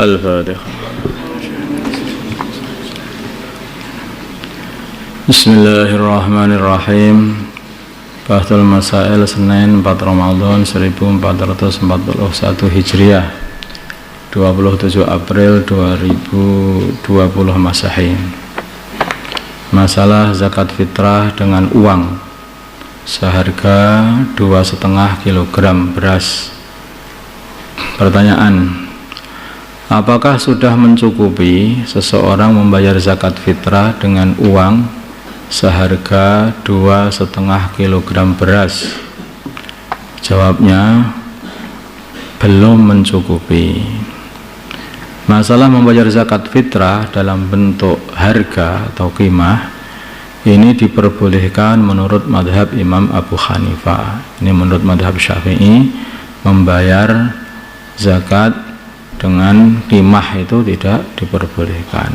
Al-Fatihah. Bismillahirrahmanirrahim. Bahtul Masail Senin 4 Ramadan 1441 Hijriah 27 April 2020 Masehi. Masalah zakat fitrah dengan uang seharga 2,5 kg beras. Pertanyaan: apakah sudah mencukupi seseorang membayar zakat fitrah dengan uang seharga 2,5 kg beras? Jawabnya, belum mencukupi. Masalah membayar zakat fitrah dalam bentuk harga atau qimah ini diperbolehkan menurut madhab Imam Abu Hanifah. Ini menurut madhab Syafi'i, membayar zakat dengan qimah itu tidak diperbolehkan.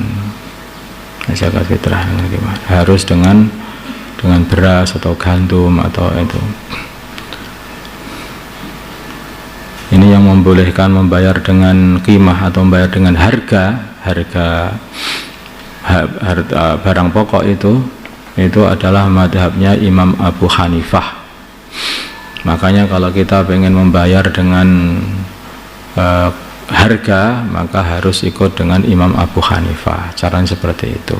Zakat fitrah dengan qimah harus dengan beras atau gandum atau itu. Ini yang membolehkan membayar dengan qimah atau membayar dengan harga barang pokok itu adalah madhabnya Imam Abu Hanifah. Makanya kalau kita pengen membayar dengan harga, maka harus ikut dengan Imam Abu Hanifah. Caranya seperti itu.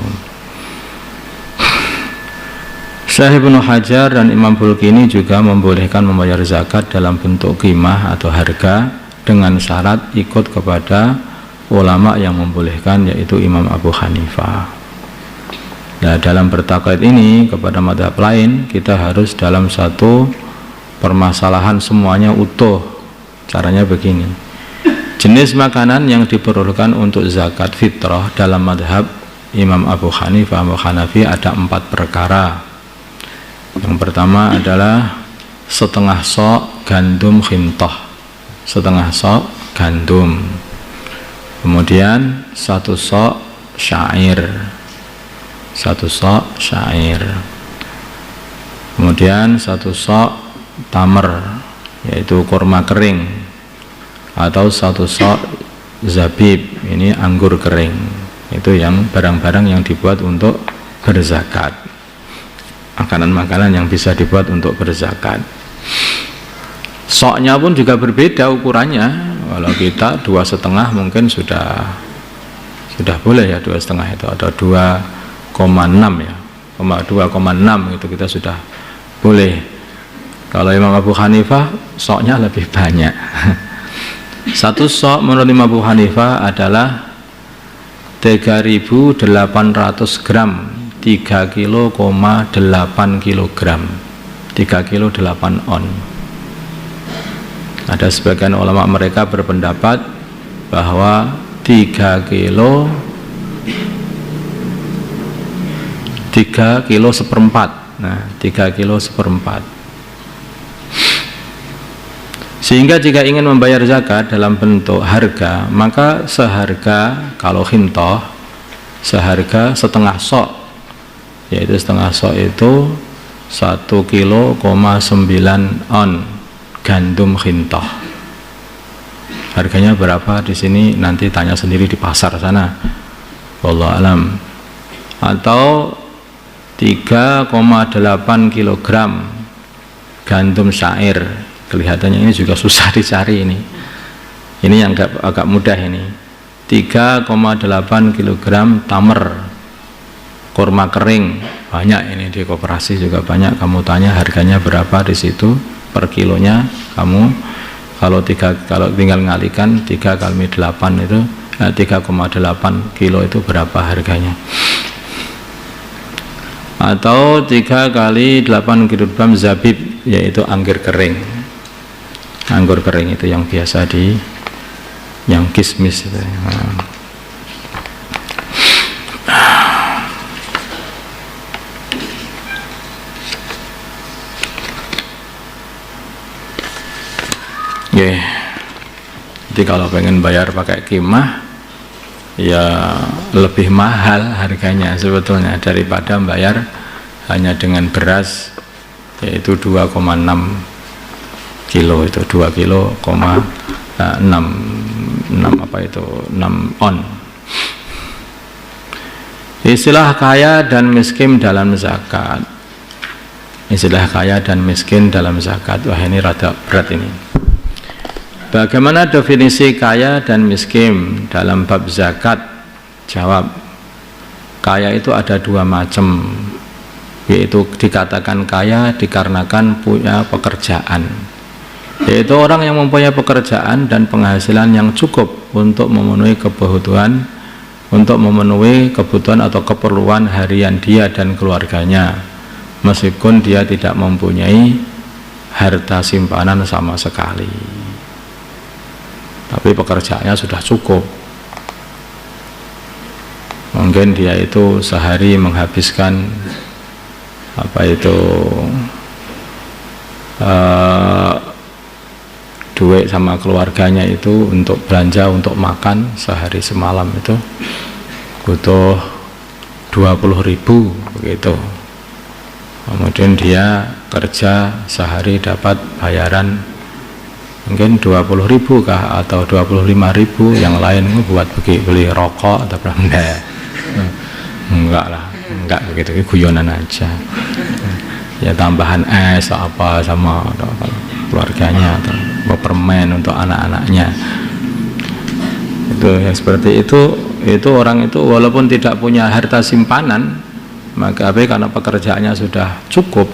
Syekh Ibnu Hajar dan Imam Bulkini juga membolehkan membayar zakat dalam bentuk qimah atau harga dengan syarat ikut kepada ulama yang membolehkan, yaitu Imam Abu Hanifah. Nah, dalam bertaklid ini kepada madhab lain, kita harus dalam satu permasalahan semuanya utuh. Caranya begini: jenis makanan yang diperlukan untuk zakat fitrah dalam madhab Imam Abu Hanifah atau Hanafi ada 4 perkara. Yang pertama adalah setengah sok gandum khintah, setengah sok gandum. Kemudian 1 sok syair, 1 sok syair. Kemudian 1 sok tamer, yaitu kurma kering, atau 1 sok zabib, ini anggur kering. Itu yang barang-barang yang dibuat untuk berzakat, makanan-makanan yang bisa dibuat untuk berzakat. Soknya pun juga berbeda ukurannya. Kalau kita 2,5 mungkin sudah boleh ya, 2,5 itu, atau 2,6 ya, 2,6 itu kita sudah boleh. Kalau Imam Abu Hanifah soknya lebih banyak. 1 sok menurut Imam Abu Hanifah adalah 3.800 gram, 3,8 kilogram, 3 kilo 8 on. Ada sebagian ulama mereka berpendapat bahwa 3 kilo 1/4. Nah, 3 kilo 1/4. Sehingga jika ingin membayar zakat dalam bentuk harga, maka seharga, kalau khintah, seharga setengah sok, yaitu setengah sok itu 1,9 kilo on gandum khintah. Harganya berapa di sini nanti tanya sendiri di pasar sana, wallahu alam. Atau 3,8 kilogram gandum syair. Kelihatannya ini juga susah dicari ini. Ini yang agak mudah ini. 3,8 kilogram tamer, kurma kering. Banyak ini di koperasi juga banyak. Kamu tanya harganya berapa di situ per kilonya. Kamu kalau tinggal ngalikan 3 kali 8 itu 3,8 kilo itu berapa harganya. Atau 3 kali 8 kilogram zabib, yaitu anggur kering. Anggur kering itu yang biasa yang kismis itu. Jadi kalau pengen bayar pakai qimah, ya lebih mahal harganya sebetulnya daripada bayar hanya dengan beras, yaitu 2,6 kilo, itu 2,6 kilo on. Istilah kaya dan miskin dalam zakat. Istilah kaya dan miskin dalam zakat. Wah, ini rada berat ini. Bagaimana definisi kaya dan miskin dalam bab zakat? Jawab, kaya itu ada dua macam, yaitu dikatakan kaya dikarenakan punya pekerjaan, yaitu orang yang mempunyai pekerjaan dan penghasilan yang cukup untuk memenuhi kebutuhan atau keperluan harian dia dan keluarganya, meskipun dia tidak mempunyai harta simpanan sama sekali, tapi pekerjaannya sudah cukup. Mungkin dia itu sehari menghabiskan duit sama keluarganya itu untuk belanja, untuk makan sehari semalam itu butuh 20.000 begitu. Kemudian dia kerja sehari dapat bayaran mungkin 20.000 kah atau 25.000, yang lain buat beli rokok atau enggak? Enggak lah, enggak begitu, guyonan aja. Ya tambahan es atau apa sama keluarganya atau permen untuk anak-anaknya. Itu yang seperti itu orang itu walaupun tidak punya harta simpanan, maka karena pekerjaannya sudah cukup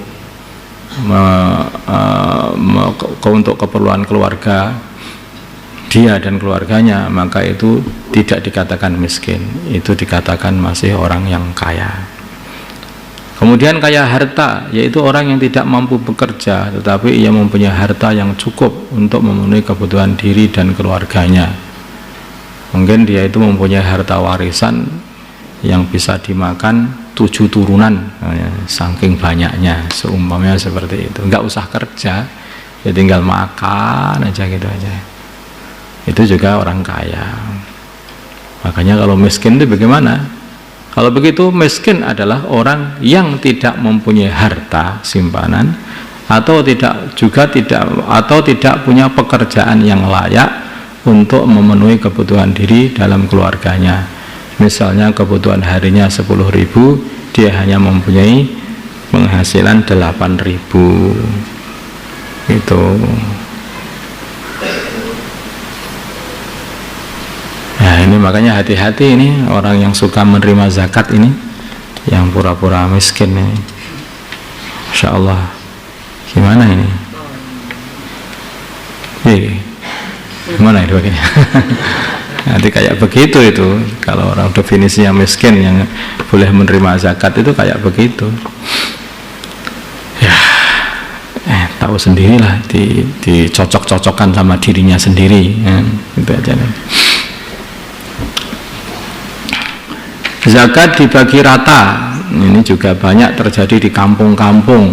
untuk keperluan keluarga dia dan keluarganya, maka itu tidak dikatakan miskin, itu dikatakan masih orang yang kaya. Kemudian kaya harta, yaitu orang yang tidak mampu bekerja tetapi ia mempunyai harta yang cukup untuk memenuhi kebutuhan diri dan keluarganya. Mungkin dia itu mempunyai harta warisan yang bisa dimakan 7 turunan, saking banyaknya, seumpamanya seperti itu, nggak usah kerja, ya tinggal makan aja gitu aja. Itu juga orang kaya. Makanya kalau miskin itu bagaimana? Kalau begitu, miskin adalah orang yang tidak mempunyai harta simpanan atau tidak punya pekerjaan yang layak untuk memenuhi kebutuhan diri dalam keluarganya. Misalnya kebutuhan harinya 10.000, dia hanya mempunyai penghasilan 8.000 itu. Nah ini makanya hati-hati ini orang yang suka menerima zakat ini, yang pura-pura miskin ini. Masya Allah, gimana ini? Gimana itu begini? Nanti kayak begitu itu, kalau orang definisinya miskin yang boleh menerima zakat itu kayak begitu. Ya, tahu sendirilah, dicocok-cocokkan sama dirinya sendiri, itu aja nih. Zakat dibagi rata, ini juga banyak terjadi di kampung-kampung.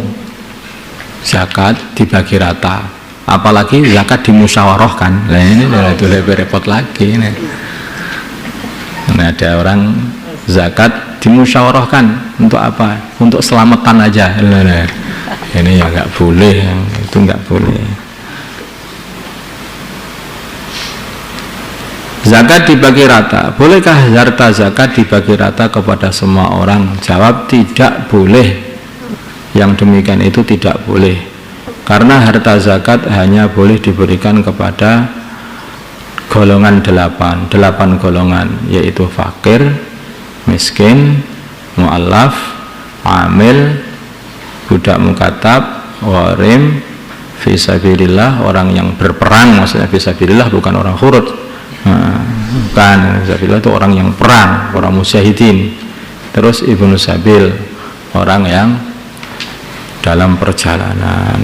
Zakat dibagi rata, apalagi zakat dimusyawarahkan. Nah ini itu lebih repot lagi nih. Nah, ada orang zakat dimusyawarahkan untuk apa? Untuk selamatan aja. Nah, ini ya nggak boleh, itu nggak boleh. Zakat dibagi rata. Bolehkah harta zakat dibagi rata kepada semua orang? Jawab, tidak boleh. Yang demikian itu tidak boleh. Karena harta zakat hanya boleh diberikan kepada golongan 8 golongan, yaitu fakir, miskin, mu'allaf, amil, budak mukatab, gharim, fisabilillah, orang yang berperang. Maksudnya fisabilillah bukan orang khurud. Bukan, fisabilillah itu orang yang perang, orang musyahidin. Terus ibnu sabil, orang yang dalam perjalanan.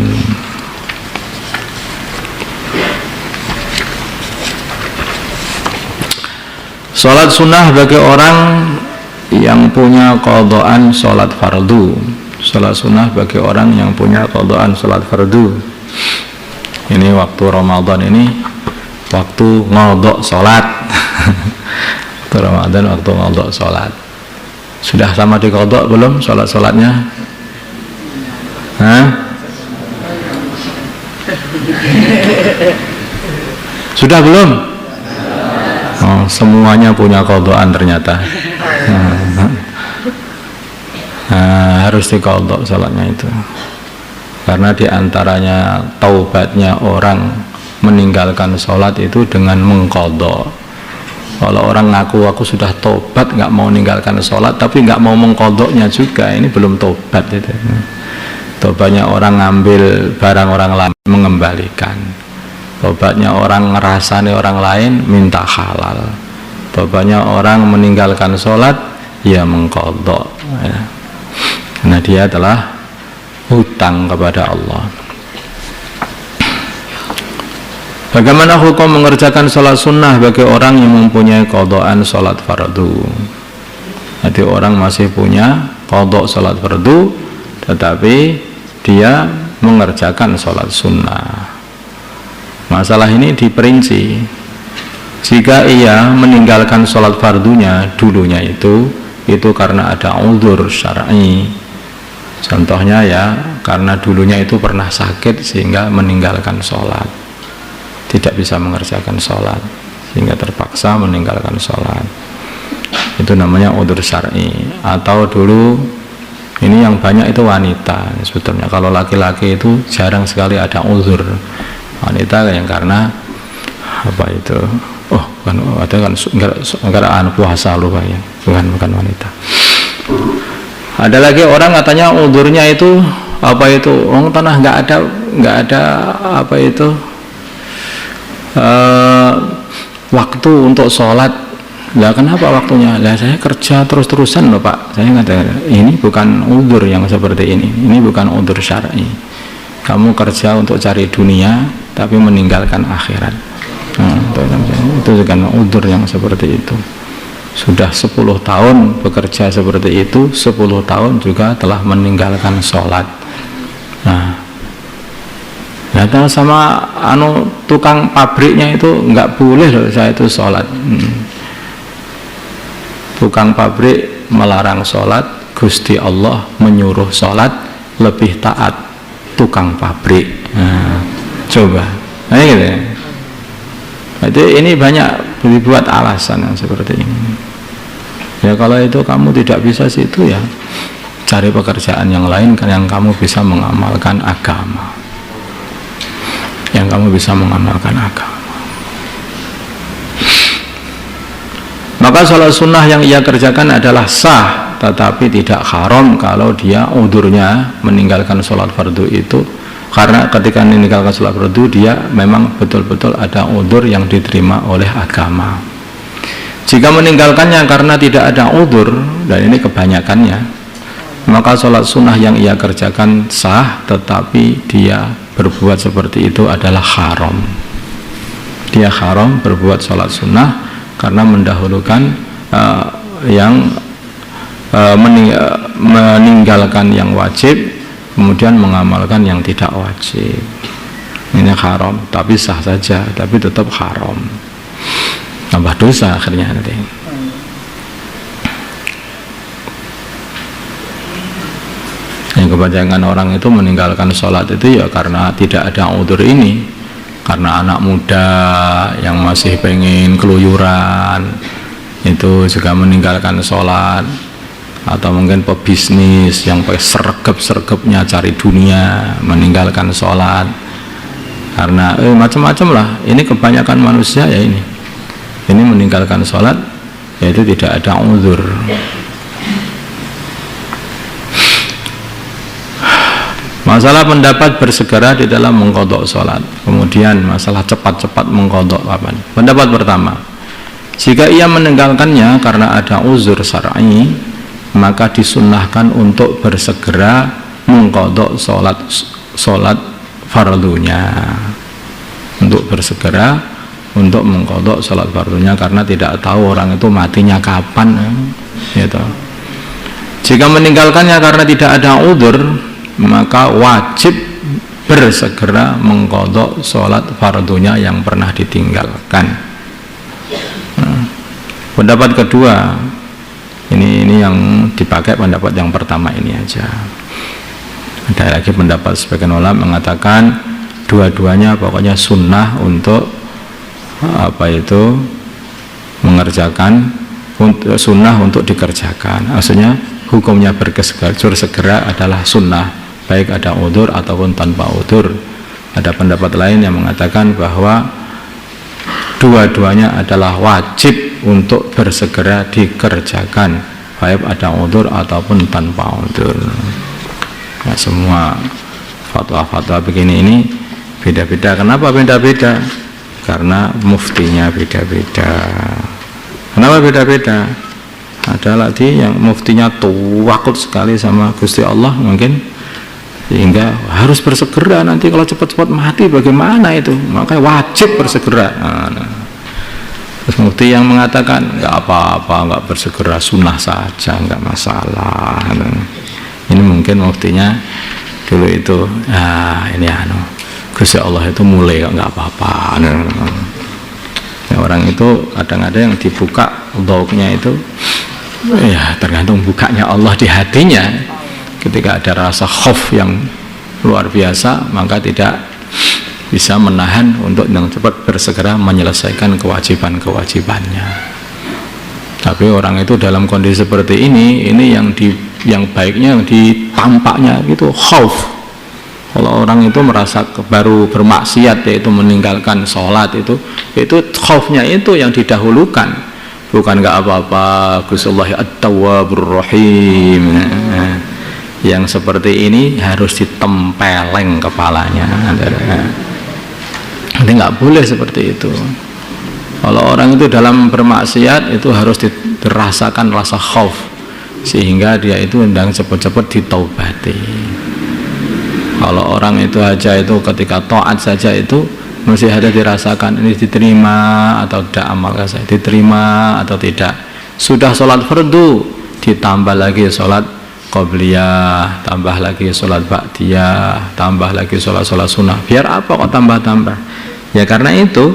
Sholat sunnah bagi orang yang punya qadhaan sholat fardu. Sholat sunnah bagi orang yang punya qadhaan sholat fardu. Ini waktu Ramadan ini waktu ngodok sholat. Waktu Ramadan waktu ngodok sholat. Sudah sama di qadha belum sholat-sholatnya? Sudah belum? semuanya punya qadhaan ternyata. Harus diqadha salatnya itu, karena diantaranya taubatnya orang meninggalkan sholat itu dengan mengqadha. Kalau orang ngaku aku sudah tobat nggak mau meninggalkan sholat tapi nggak mau mengqadhanya juga, ini belum tobat itu. Tobatnya orang ngambil barang orang lain mengembalikan, tobatnya orang ngerasani orang lain minta halal, tobatnya orang meninggalkan sholat ya mengqadha ya. Karena dia telah hutang kepada Allah. Bagaimana hukum mengerjakan sholat sunnah bagi orang yang mempunyai qadhaan sholat fardu? Jadi orang masih punya qadha sholat fardu tetapi dia mengerjakan sholat sunnah. Masalah ini diperinci. Jika ia meninggalkan sholat fardunya dulunya itu karena ada uzur syar'i. Contohnya ya, karena dulunya itu pernah sakit sehingga meninggalkan sholat, tidak bisa mengerjakan sholat sehingga terpaksa meninggalkan sholat, itu namanya uzur syar'i. Atau dulu, ini yang banyak itu wanita sebetulnya. Kalau laki-laki itu jarang sekali ada uzur. Wanita yang karena apa itu, kan ada kan enggak puasa lupa ya, bukan wanita. Ada lagi orang katanya uzurnya itu apa itu, orang tanah nggak ada apa itu waktu untuk sholat. Lah kenapa waktunya? Lah saya kerja terus-terusan loh Pak. Saya katakan ini bukan uzur yang seperti ini bukan uzur syar'i. Kamu kerja untuk cari dunia tapi meninggalkan akhirat. Itu bukan uzur yang seperti itu. Sudah 10 tahun bekerja seperti itu, 10 tahun juga telah meninggalkan sholat. Nah, sama tukang pabriknya itu nggak boleh loh saya itu sholat. Tukang pabrik melarang sholat, Gusti Allah menyuruh sholat, lebih taat tukang pabrik. Coba, gitu ya. Jadi ini banyak dibuat alasan yang seperti ini. Ya kalau itu kamu tidak bisa situ ya cari pekerjaan yang lain kan yang kamu bisa mengamalkan agama. Maka sholat sunnah yang ia kerjakan adalah sah, tetapi tidak haram kalau dia udurnya meninggalkan sholat fardu itu, karena ketika meninggalkan sholat fardu dia memang betul-betul ada udur yang diterima oleh agama. Jika meninggalkannya karena tidak ada udur, dan ini kebanyakannya, maka sholat sunnah yang ia kerjakan sah, tetapi dia berbuat seperti itu adalah haram. Dia haram berbuat sholat sunnah karena mendahulukan meninggalkan yang wajib, kemudian mengamalkan yang tidak wajib. Ini haram, tapi sah saja, tapi tetap haram. Tambah dosa akhirnya nanti. Yang kebanyakan orang itu meninggalkan sholat itu ya karena tidak ada udzur ini, karena anak muda yang masih pengen keluyuran itu juga meninggalkan sholat, atau mungkin pebisnis yang pakai sergap-sergapnya cari dunia meninggalkan sholat, karena macam-macam lah. Ini kebanyakan manusia ya ini meninggalkan sholat yaitu tidak ada uzur. Masalah pendapat bersegera di dalam mengqadha sholat, kemudian masalah cepat-cepat mengqadha kapan. Pendapat pertama, jika ia meninggalkannya karena ada uzur syar'i, maka disunnahkan untuk bersegera mengqadha sholat fardunya, untuk bersegera untuk mengqadha sholat fardunya, karena tidak tahu orang itu matinya kapan gitu. Jika meninggalkannya karena tidak ada uzur, maka wajib bersegera mengqadha sholat fardunya yang pernah ditinggalkan. Pendapat kedua, ini yang dipakai pendapat yang pertama ini aja. Ada lagi pendapat sebagian ulama mengatakan dua-duanya pokoknya sunnah untuk mengerjakan sunnah untuk dikerjakan. Maksudnya hukumnya bersegera adalah sunnah, baik ada udzur ataupun tanpa udzur. Ada pendapat lain yang mengatakan bahwa dua-duanya adalah wajib untuk bersegera dikerjakan, baik ada udzur ataupun tanpa udzur. Nah, semua fatwa-fatwa begini ini beda-beda. Kenapa beda-beda? Karena muftinya beda-beda. Kenapa beda-beda? Ada lagi yang muftinya tawakut sekali sama Gusti Allah mungkin, sehingga harus bersegera, nanti kalau cepat-cepat mati bagaimana itu, makanya wajib bersegera. Terus mufti yang mengatakan nggak apa-apa, nggak bersegera, sunnah saja, nggak masalah. Ini mungkin muftinya dulu itu ini Gusti Allah itu mulai nggak apa-apa. Ya, orang itu kadang-kadang yang dibuka dhauknya itu ya tergantung bukanya Allah di hatinya. Ketika ada rasa khauf yang luar biasa, maka tidak bisa menahan untuk dengan cepat bersegera menyelesaikan kewajiban-kewajibannya. Tapi orang itu dalam kondisi seperti ini yang baiknya yang ditampaknya itu khauf. Kalau orang itu merasa baru bermaksiat, yaitu meninggalkan sholat, itu khaufnya itu yang didahulukan, bukan nggak apa-apa, Gustiullah At-Tawwabur Rahim. Yang seperti ini harus ditempeleng kepalanya. Jadi nggak boleh seperti itu. Kalau orang itu dalam bermaksiat itu harus dirasakan rasa khauf, sehingga dia itu hendang cepat-cepat ditaubati. Kalau orang itu aja itu ketika taat saja itu mesti ada dirasakan ini diterima atau tidak amal saya, diterima atau tidak. Sudah sholat fardu ditambah lagi sholat qobliyah, tambah lagi sholat ba'diyah, tambah lagi sholat sunnah. Biar apa kok tambah-tambah? Ya karena itu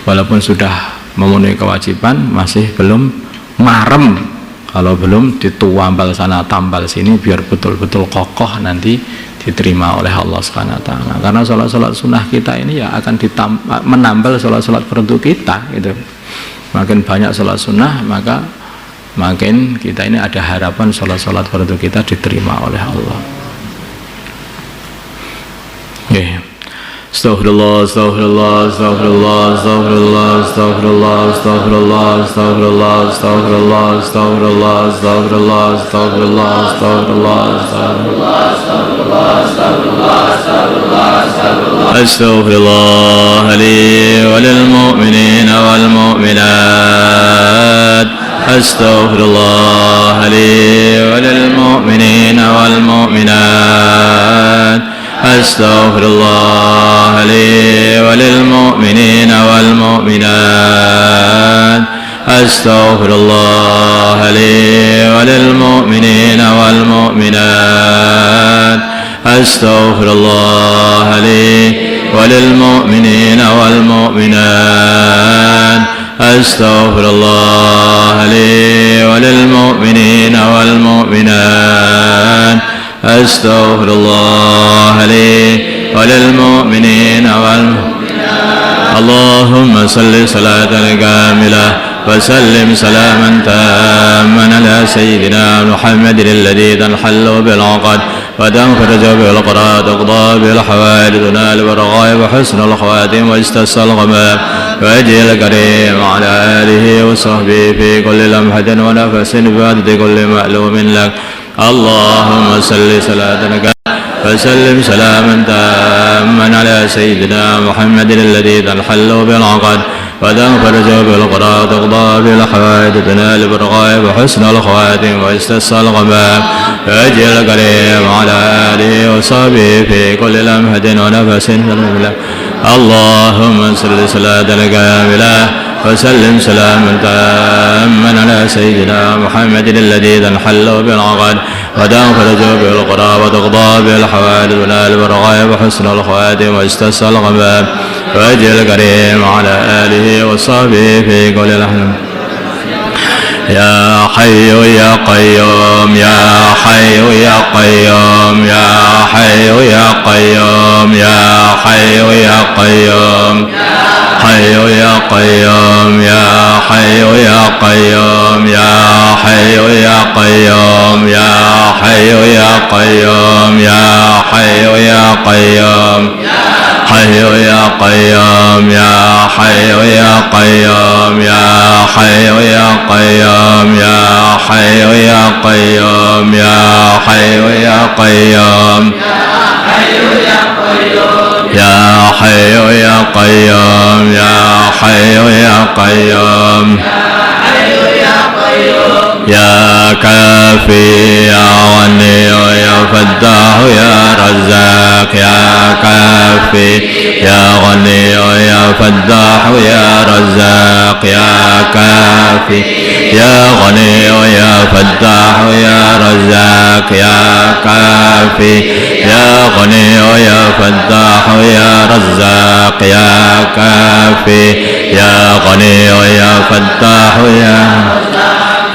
walaupun sudah memenuhi kewajiban masih belum marem. Kalau belum ditambal sana tambal sini biar betul-betul kokoh nanti diterima oleh Allah Subhanahu wa taala. Karena sholat-sholat sunnah kita ini ya akan menambal sholat-sholat fardu kita gitu. Makin banyak sholat sunnah maka makin kita ini ada harapan sholat-sholat fardu kita diterima oleh Allah. Astaghfirullah, astaghfirullah, astaghfirullah, astaghfirullah, astaghfirullah, astaghfirullah, astaghfirullah, astaghfirullah, astaghfirullah, astaghfirullah, astaghfirullah, astaghfirullah, astaghfirullah, astaghfirullah li wa lil mu'minina wal mu'minat. Astaghfirullah li wa lil mu'minina wal mu'minat. Astaghfirullah li wa lil mu'minina wal mu'minat. Astaghfirullah li wa lil mu'minina wal mu'minat. Astaghfirullah li wa lil mu'minina wal mu'minat. Astaghfirullah li wa lil mu'minina wal mu'minat. Astaghfirullah li wa lil mu'minina wal mu'minat. Allahumma salli salatan kamilah wa sallim salaman tamman ala sayyidina Muhammadin alladhi tanhallu bil 'aqd wa tanfaraju bil qur'an taqda bil hawaid tunal bil raghaib wa husnul khawatim wa istasal ghamam wa ajil karim ala alihi wa sahbihi fi kulli lamhatin wa nafasin fi adadi kulli ma'lumin lak. Allahumma salli salatan wa sallim salaman tamman ala sayyidina Muhammadin alladhi tanhallu bil 'aqd wa tanfaraju bil qur'an taqda bil hawaid tunal bil raghaib wa husnul khawatim wa istasal ghamam wa ajil karim ala alihi wa sahbihi fi kulli lamhatin wa nafasin. Allahumma salli salatan kamilah وسلم سلاما تاما على سيدنا محمد الذي تنحل بالعقد وتنفرج بالقرى وتقضى بالحوادث ونال بالرغائب وحسن الخواتم واستسقى الغمام وجه الكريم على آله وصحبه في كل لحظة. يا حي يا قيوم يا حي يا قيوم يا حي يا قيوم يا حي يا قيوم حي يا قيوم يا حي يا قيوم يا حي يا قيوم يا حي يا قيوم يا حي يا قيوم حي يا قيوم يا حي يا قيوم يا حي يا قيوم يا حي يا قيوم يا حي يا قيوم يا حي يا قيوم يا حي يا قيوم يا كافي يا غني يا فتاح يا رزاق يا كافي يا غني يا فتاح يا رزاق يا كافي يا غني يا فتاح يا رزاق يا كافي يا غني يا فتاح يا رزاق يا كافي يا غني يا فتاح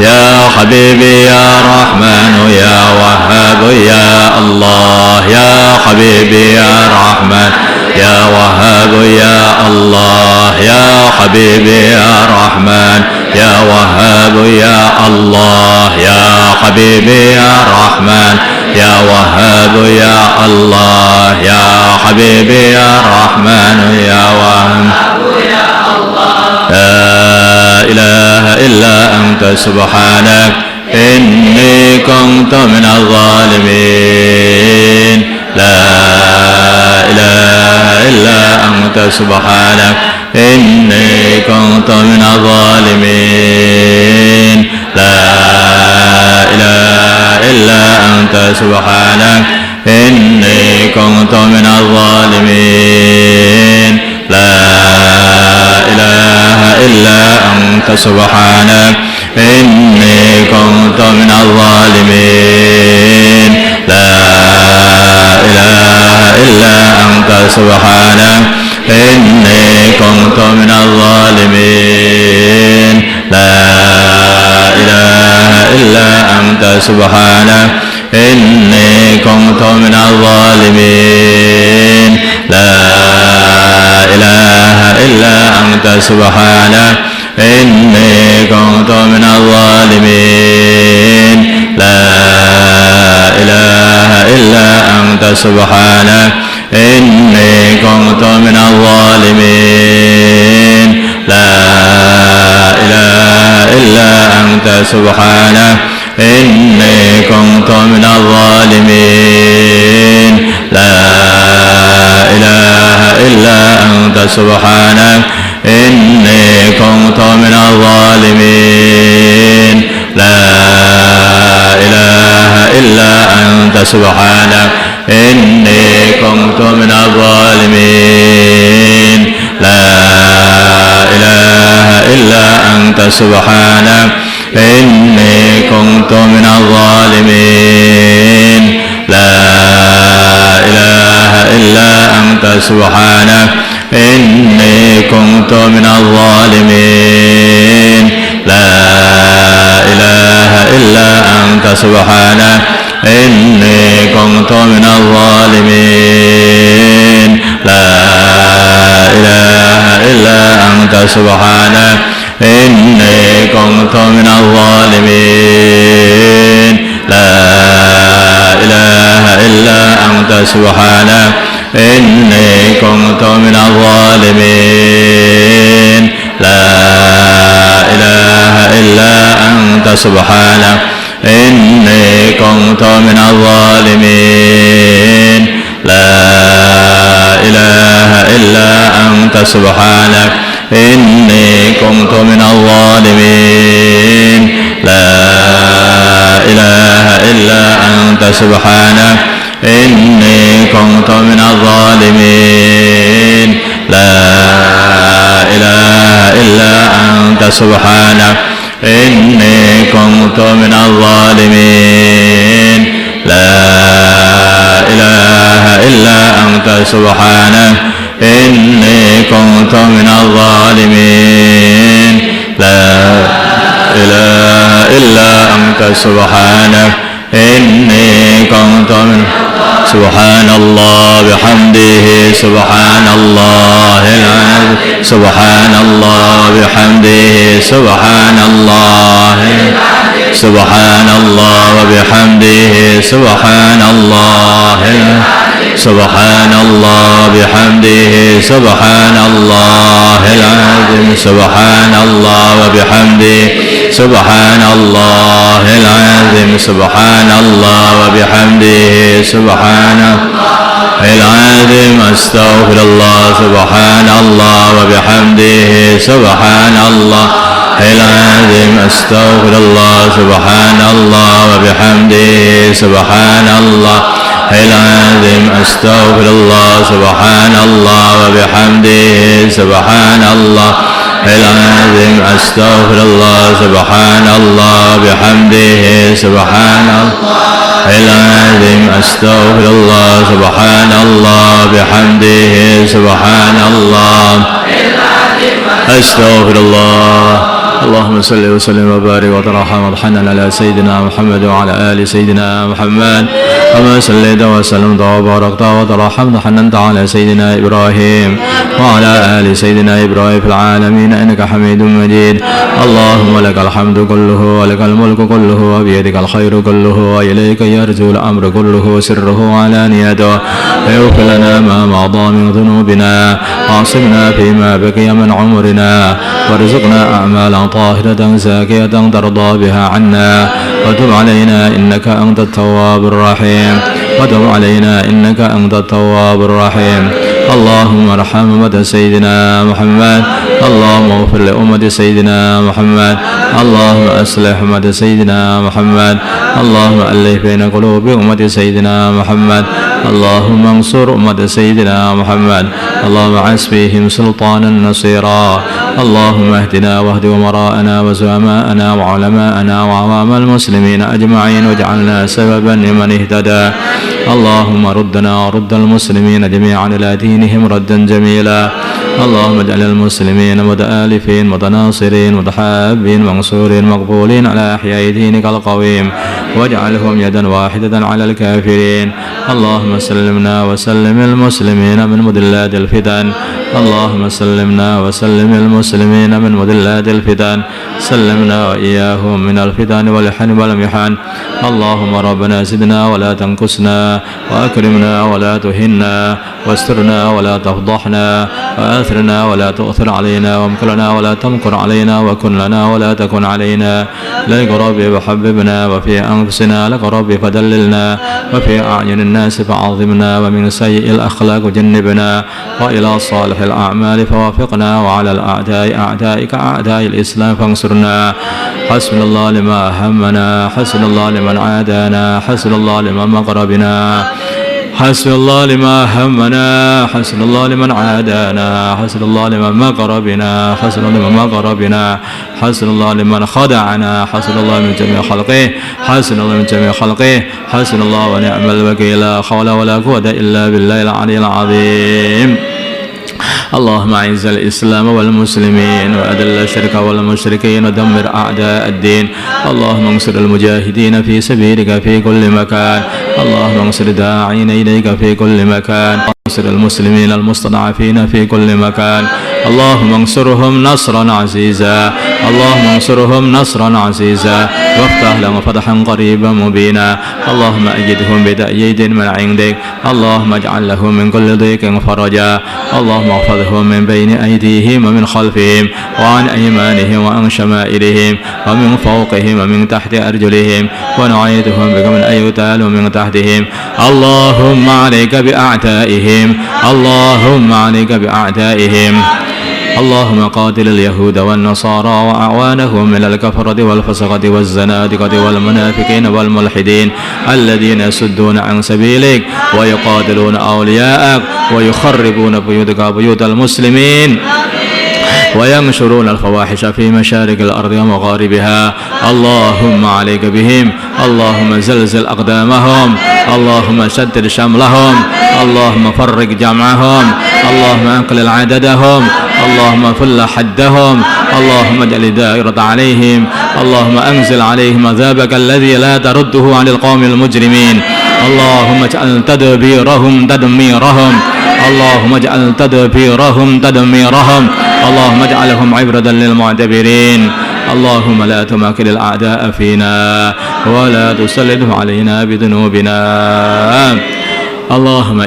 يا حبيبي يا رحمن يا وهاب يا الله يا حبيبي يا رحمن يا وهاب يا الله يا حبيبي يا رحمن يا وهاب يا الله يا حبيبي يا رحمن يا وهاب يا الله يا حبيبي يا رحمن يا وهاب لا إله إلا أنت سبحانك إني كنت من الظالمين لا إله إلا أنت سبحانك إني كنت من الظالمين لا إله إلا أنت سبحانك إني كنت من الظالمين لا إله إلا أنت سبحانك إني كنت من الظالمين لا إله إلا أنت سبحانك إني كنت من الظالمين لا إله إلا أنت سبحانك إني كنت من الظالمين لا إله إلا أنت سبحانك إني كنت من الظالمين لا إله إلا أنت سبحانك إني كنت من الظالمين لا إله إلا أنت سبحانك إني كنت من الظالمين لا إله إلا أنت سبحانك إني كنت من الظالمين لا إله إلا أنت سبحانك إني كنت من الظالمين لا إله إلا أنت سبحانك إني كنت من الظالمين لا إله إلا أنت سبحانك إني كنت من الظالمين لا إله إلا أنت سبحانك إني كنت من الظالمين لا إله إلا أنت سبحانك إني كنت من الظالمين لا إله إلا أنت سبحانك إني كنت من الظالمين لا إله إلا أنت سبحانك إني كنت من الظالمين لا إله إلا أنت سبحانك إني كنت من الظالمين لا إله إلا أنت سبحانك إني كنت من الظالمين لا إله إلا أنت سبحانك إني كنت من الظالمين لا إله إلا أنت سبحانك إني كنت من الظالمين لا إله سبحانك إني كنت من سبحان الله بحمده سبحان الله العظيم سبحان الله بحمده سبحان الله سبحان الله وبحمده سبحان الله سبحان الله بحمده سبحان الله العظيم سبحان الله وبحمده سبحان الله العظيم سبحان الله وبحمده سبحان العظيم استغفر الله سبحان الله وبحمده سبحان الله العظيم استغفر الله سبحان الله وبحمده سبحان الله العظيم استغفر الله سبحان الله وبحمده سبحان الله العظيم استغفر الله سبحان الله وبحمده سبحان الله العظيم استغفر الله سبحان الله وبحمده سبحان الله استغفر الله. اللهم صل وسلم وبارك وترحم وتحنن على سيدنا محمد وعلى آل سيدنا محمد كما صليت وسلمت وباركت وترحمت وحننت على سيدنا إبراهيم وعلى آل سيدنا إبراهيم في العالمين إنك حميد مجيد. اللهم لك الحمد كله ولك الملك كله وبيدك الخير كله وإليك يرجو الأمر كله سره وعلانيته. اغفر لنا ما مضى من ذنوبنا وعصمنا فيما بقي من عمرنا وارزقنا أعمالا طاهرة زاكية ترضى بها عنا وتب علينا إنك أنت التواب الرحيم وتب علينا إنك أنت التواب الرحيم. اللهم ارحم أمة سيدنا محمد. اللهم اغفر لأمة سيدنا محمد. اللهم أصلح أمة سيدنا محمد. اللهم ألف بين قلوب أمة سيدنا محمد. اللهم انصر أمة سيدنا محمد. اللهم عز فيهم سلطانا نصيرا. اللهم اهدنا واهد أمراءنا وزعماءنا وعلماءنا وعوام المسلمين أجمعين واجعلنا سببا لمن اهتدى. اللهم ردنا ورد المسلمين جميعا إلى دينهم ردا جميلا. اللهم اجعل المسلمين متآلفين متناصرين متحابين منصورين مقبولين على أحياء دينك القويم واجعلهم يدا واحدة على الكافرين. اللهم سلمنا وسلم المسلمين من مضلات الفتن. اللهم سلمنا وسلم المسلمين من مضلات الفتن. سلمنا وإياهم من الفتن والحن والمحن. اللهم ربنا زدنا ولا تنقصنا وأكرمنا ولا تهنا واسترنا ولا تفضحنا وآثرنا ولا تؤثر علينا وامكرنا ولا تمكر علينا وكن لنا ولا تكن علينا. لك ربي وحببنا وفي أنفسنا لك ربي فدللنا وفي أعين الناس فعظمنا ومن سيء الأخلاق جنبنا وإلى صالح الأعمال فوافقنا وعلى الأعداء أعدائك أعداء الإسلام فانصرنا. حسبنا الله لما أهمنا حسبنا الله لمن عادانا حسبنا الله لمن مقر بنا حسبنا الله لما همنا حسبنا الله لمن عادانا حسبنا الله لمن مكر بنا حسبنا الله لمن مكر بنا حسبنا الله لمن خدعنا حسبنا الله من جميع خلقه حسبنا الله من جميع خلقه حسبنا الله ونعم الوكيل. لا حول ولا قوة إلا بالله العلي العظيم. اللهم أعز الإسلام والمسلمين وأذل الشرك والمشركين ودمر أعداء الدين. اللهم انصر المجاهدين في سبيلك في كل مكان. اللهم انصر داعين إليك في كل مكان. انصر المسلمين المستضعفين في كل مكان. اللهم انصرهم نصرا عزيزا. اللهم انصرهم نصرا عزيزا وافتح لهم فتحا قريبا مبينا. اللهم أيدهم بتأييد من عندك. اللهم اجعل لهم من كل ضيق فرجا. اللهم احفظهم من بين أيديهم ومن خلفهم وعن أيمانهم وعن شمائلهم ومن فوقهم ومن تحت أرجلهم ونعيدهم بك من أن يغتالوا من تحتهم. اللهم عليك بأعدائهم. اللهم عليك بأعدائهم. اللهم قاتل اليهود والنصارى وأعوانهم من الكفرة والفسقة والزنادقة والمنافقين والملحدين الذين يصدون عن سبيلك ويقاتلون أولياءك ويخربون بيوتك وبيوت المسلمين وينشرون الفواحش في مشارق الأرض ومغاربها. اللهم عليك بهم. اللهم زلزل أقدامهم. اللهم شتت شملهم. اللهم فرق جمعهم. اللهم أقلل عددهم. اللهم فل حدهم، اللهم اجعل دائرة عليهم، اللهم أنزل عليهم عذابك الذي لا ترده عن القوم المجرمين، اللهم اجعل تدبيرهم تدميرهم، اللهم اجعل تدبيرهم تدميرهم، اللهم اجعلهم عبرة للمعتبرين، اللهم لا تمكن الأعداء فينا ولا تسلطهم علينا بذنوبنا. اللهم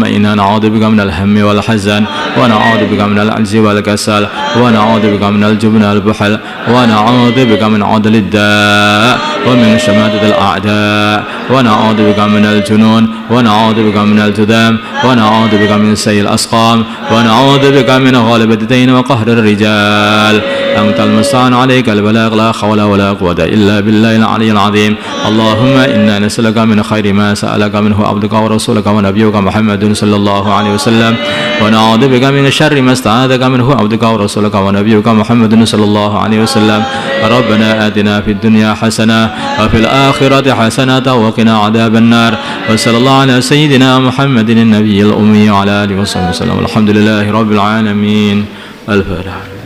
إنا نعوذ بك من الهم والحزن، ونعوذ بك من العجز والكسل، ونعوذ بك من الجبن والبخل، ونعوذ بك من عدل الداء ومن شماتة الأعداء، ونعوذ بك من الجنون، ونعوذ بك من الجذام، ونعوذ بك من سيء الأسقام، ونعوذ بك من غلبة الدين وقهر الرجال. أنت المستعان، عليك البلاغ، لا حول ولا قوة إلا بالله العلي العظيم. اللهم إنا نسألك من خير ما سألك منه عبدك ورسولك ونبيك محمد صلى الله عليه وسلم، ونعوذ بك من شر ما استعاذك منه عبدك ورسولك ونبيك محمد صلى الله عليه وسلم. ربنا آتنا في الدنيا حسنة وفي الآخرة حسنة وقنا عذاب النار. وصلى الله على سيدنا محمد النبي الأمي وعلى آله وصحبه وسلم. الحمد لله رب العالمين. الفاتحة.